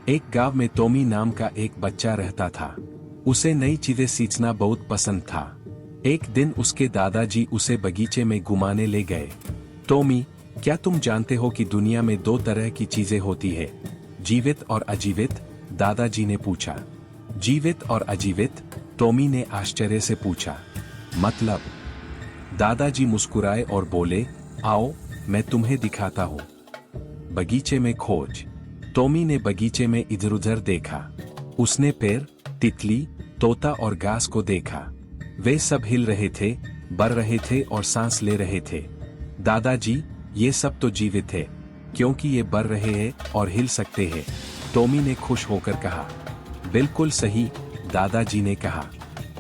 एक गांव में टॉमी नाम का एक बच्चा रहता था। उसे नई चीजें सीखना बहुत पसंद था। एक दिन उसके दादाजी उसे बगीचे में घुमाने ले गए। टॉमी, क्या तुम जानते हो कि दुनिया में दो तरह की चीजें होती है, जीवित और अजीवित? दादाजी ने पूछा। जीवित और अजीवित? टॉमी ने आश्चर्य से पूछा। मतलब? दादाजी मुस्कुराए और बोले, आओ मैं तुम्हें दिखाता हूं। बगीचे में खोज। टॉमी ने बगीचे में इधर उधर देखा। उसने पेड़, तितली, तोता और घास को देखा। वे सब हिल रहे थे, बढ़ रहे थे और सांस ले रहे थे। दादाजी, ये सब तो जीवित है, क्योंकि ये बढ़ रहे हैं और हिल सकते हैं। टॉमी ने खुश होकर कहा। बिल्कुल सही, दादाजी ने कहा।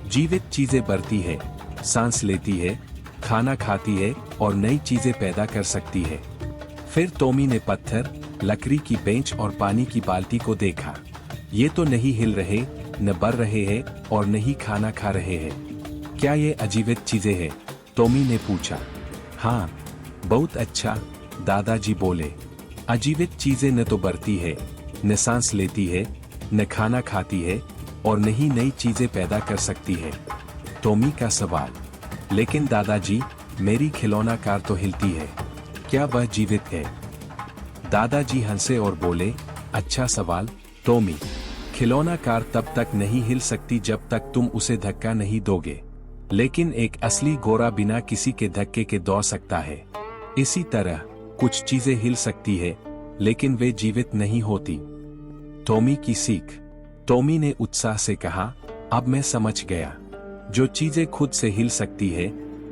जीवित चीजें बढ़ती है, सांस लेती है, खाना खाती है और नई चीजें पैदा कर सकती है। फिर टॉमी ने पत्थर, लकड़ी की बेंच और पानी की बाल्टी को देखा। ये तो नहीं हिल रहे, न बढ़ रहे हैं और न ही खाना खा रहे हैं। क्या ये अजीवित चीजें हैं? टॉमी ने पूछा। हाँ, बहुत अच्छा, दादाजी बोले। अजीवित चीजें न तो बढ़ती है, न सांस लेती है, न खाना खाती है और न ही नई चीजें पैदा कर सकती है। टॉमी का सवाल। लेकिन दादाजी, मेरी खिलौना कार तो हिलती है, क्या वह जीवित है? दादाजी हंसे और बोले, अच्छा सवाल टॉमी। खिलौना कार तब तक नहीं हिल सकती जब तक तुम उसे धक्का नहीं दोगे, लेकिन एक असली घोड़ा बिना किसी के धक्के के दौड़ सकता है। इसी तरह कुछ चीजें हिल सकती है, लेकिन वे जीवित नहीं होती। टॉमी की सीख। टॉमी ने उत्साह से कहा, अब मैं समझ गया। जो चीजें खुद से हिल सकती है,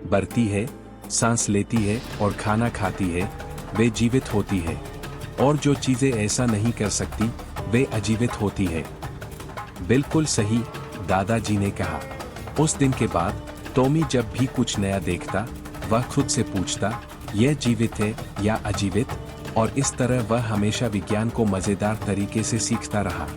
बढ़ती है, सांस लेती है और खाना खाती है, वे जीवित होती है, और जो चीजें ऐसा नहीं कर सकती, वे अजीवित होती है। बिल्कुल सही, दादाजी ने कहा। उस दिन के बाद टॉमी जब भी कुछ नया देखता, वह खुद से पूछता, यह जीवित है या अजीवित, और इस तरह वह हमेशा विज्ञान को मजेदार तरीके से सीखता रहा।